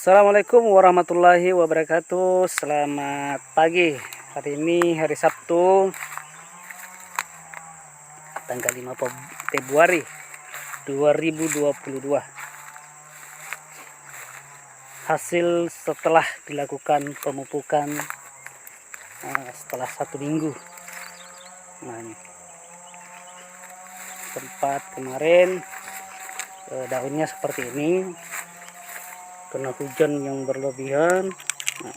Assalamualaikum warahmatullahi wabarakatuh. Selamat pagi. Hari ini hari Sabtu tanggal 5 Februari 2022. Hasil setelah dilakukan pemupukan setelah 1 minggu. Nah, ini tempat kemarin daunnya seperti ini karena hujan yang berlebihan. Nah,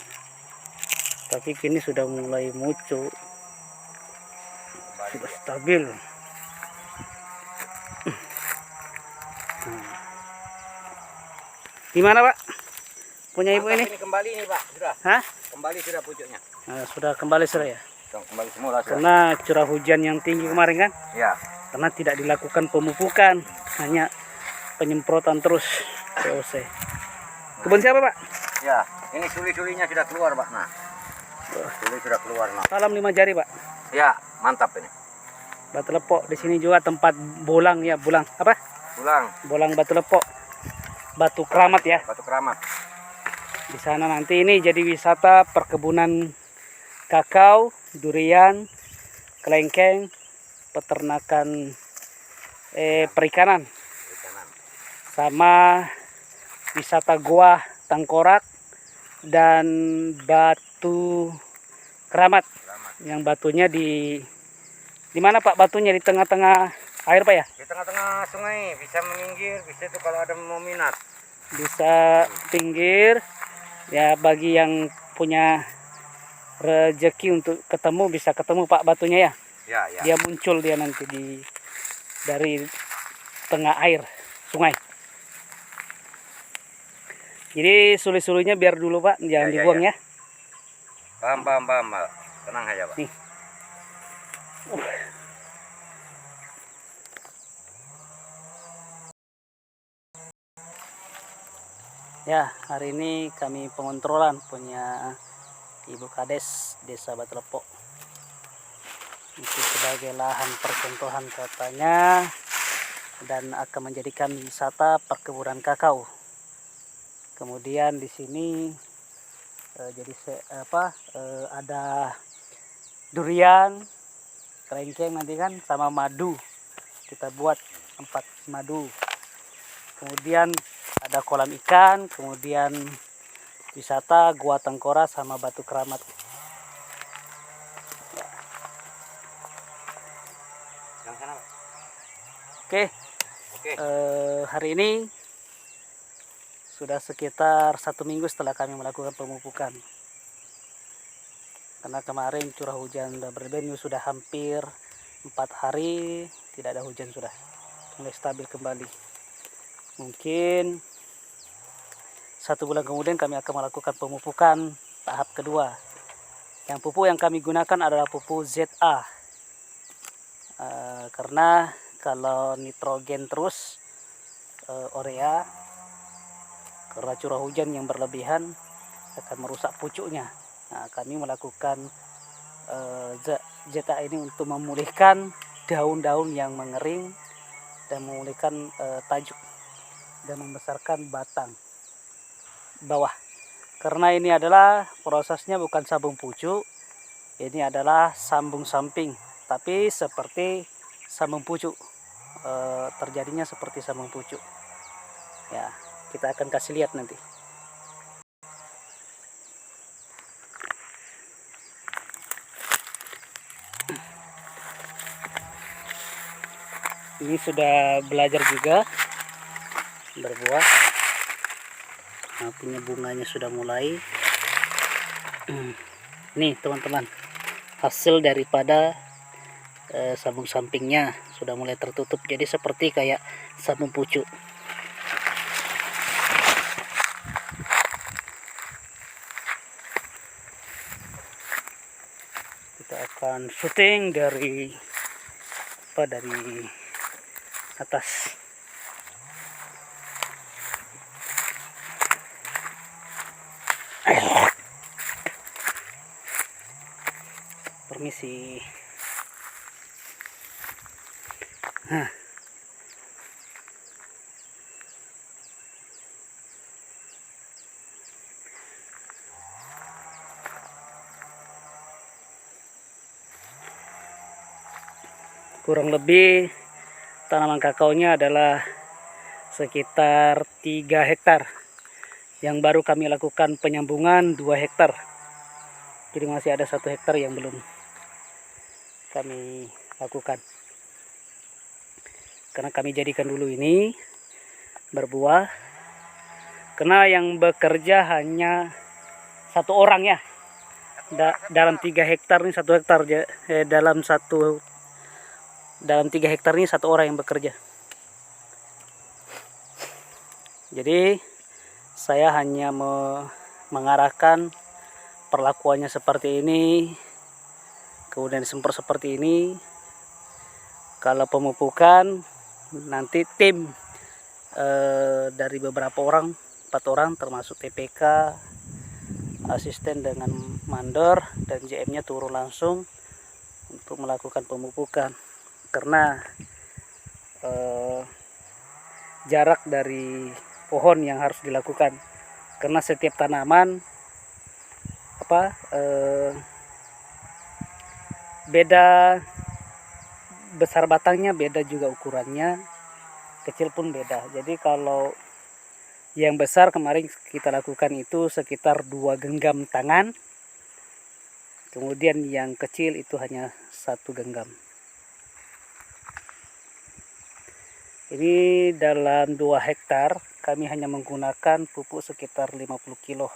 tapi kini sudah mulai muncul, sudah stabil. Gimana Pak? Punya ibu ini? Ini kembali nih Pak, sudah. Hah? Kembali sudah pucuknya. Nah, sudah kembali sudah ya? Kembali semula sudah. Karena curah hujan yang tinggi kemarin kan? Ya. Karena tidak dilakukan pemupukan, hanya penyemprotan terus POC. Kebun siapa Pak? Ya, ini suli-sulinya sudah keluar Pak. Nah, suli sudah keluar. Nah. Salam 5 jari Pak. Ya, mantap ini. Batu lepok di sini juga tempat bolang ya, bolang apa? Pulang. Bolang batu lepok, batu keramat ya. Batu keramat. Di sana nanti ini jadi wisata perkebunan kakao, durian, kelengkeng, peternakan perikanan, sama wisata gua tengkorak dan batu keramat. Yang batunya di mana Pak? Batunya di tengah-tengah air Pak ya? Di tengah-tengah sungai, bisa menyinggir, bisa itu kalau ada mau minat. Bisa pinggir ya, bagi yang punya rezeki untuk ketemu bisa ketemu Pak batunya ya. Ya, ya. Dia muncul dia nanti dari tengah air sungai. Jadi suli-sulinya biar dulu Pak, jangan dibuang ya. Paham, paham, paham Pak. Tenang aja Pak. Nih. Ya, hari ini kami pengontrolan punya Ibu Kades Desa Batu Lepok. Itu sebagai lahan percontohan katanya dan akan menjadikan wisata perkebunan kakao. Kemudian di sini ada durian, kelengkeng nanti kan, sama madu. Kita buat tempat madu. Kemudian ada kolam ikan, kemudian wisata gua tengkorak sama batu keramat. Ya. Yang sana Pak. Oke. Hari ini sudah sekitar 1 minggu setelah kami melakukan pemupukan. Karena kemarin curah hujan sudah berlebihan, sudah hampir 4 hari tidak ada hujan, sudah mulai stabil kembali. Mungkin 1 bulan kemudian kami akan melakukan pemupukan tahap kedua. Yang pupuk yang kami gunakan adalah pupuk ZA. Karena kalau nitrogen terus urea, karena curah hujan yang berlebihan akan merusak pucuknya. Nah, kami melakukan ZA ini untuk memulihkan daun-daun yang mengering dan memulihkan tajuk dan membesarkan batang bawah. Karena ini adalah prosesnya bukan sambung pucuk, ini adalah sambung samping, tapi seperti sambung pucuk, terjadinya seperti sambung pucuk ya. Kita akan kasih lihat nanti. Ini sudah belajar juga berbuah. Nah, punya bunganya sudah mulai. Nih teman-teman, hasil daripada sambung sampingnya sudah mulai tertutup, jadi seperti kayak sambung pucuk. Kita akan syuting dari atas. Permisi. Nah, Kurang lebih tanaman kakaonya adalah sekitar 3 hektar. Yang baru kami lakukan penyambungan 2 hektar. Jadi masih ada 1 hektar yang belum kami lakukan. Karena kami jadikan dulu ini berbuah. Karena yang bekerja hanya 1 orang ya. Dalam 3 hektar ini 1 hektar. Dalam 3 hektar ini 1 orang yang bekerja. Jadi saya hanya mengarahkan perlakuannya seperti ini, kemudian semprot seperti ini. Kalau pemupukan nanti tim dari beberapa orang, 4 orang termasuk TPK, asisten dengan mandor dan JM-nya turun langsung untuk melakukan pemupukan. Karena jarak dari pohon yang harus dilakukan, karena setiap tanaman beda besar batangnya, beda juga ukurannya, kecil pun beda. Jadi kalau yang besar kemarin kita lakukan itu sekitar 2 genggam tangan, kemudian yang kecil itu hanya 1 genggam. Ini dalam 2 hektar kami hanya menggunakan pupuk sekitar 50 kilo.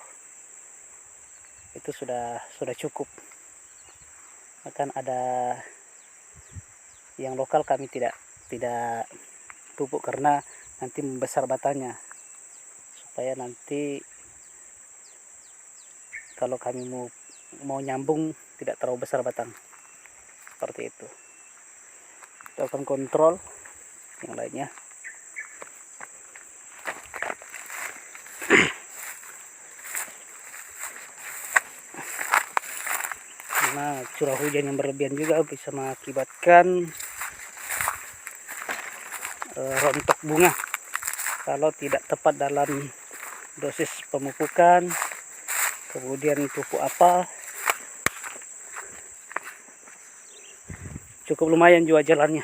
Itu sudah cukup. Bahkan ada yang lokal kami tidak pupuk karena nanti membesar batangnya, supaya nanti kalau kami mau nyambung tidak terlalu besar batang. Seperti itu. Kita akan kontrol yang lainnya. Karena curah hujan yang berlebihan juga bisa mengakibatkan rontok bunga kalau tidak tepat dalam dosis pemupukan, kemudian pupuk apa. Cukup lumayan juga jalannya.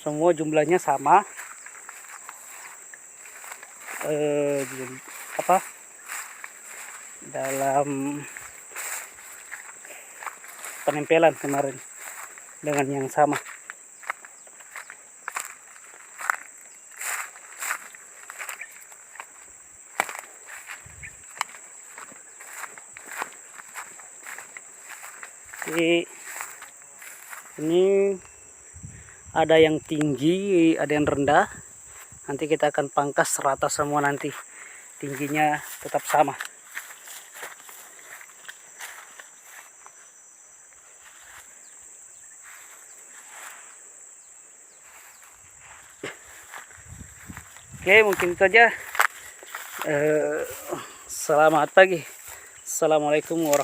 Semua jumlahnya sama. Dalam penempelan kemarin dengan yang sama. Jadi ini ada yang tinggi, ada yang rendah. Nanti kita akan pangkas rata semua, nanti tingginya tetap sama. Oke, mungkin itu saja. Selamat pagi. Assalamualaikum warahmatullahi wabarakatuh.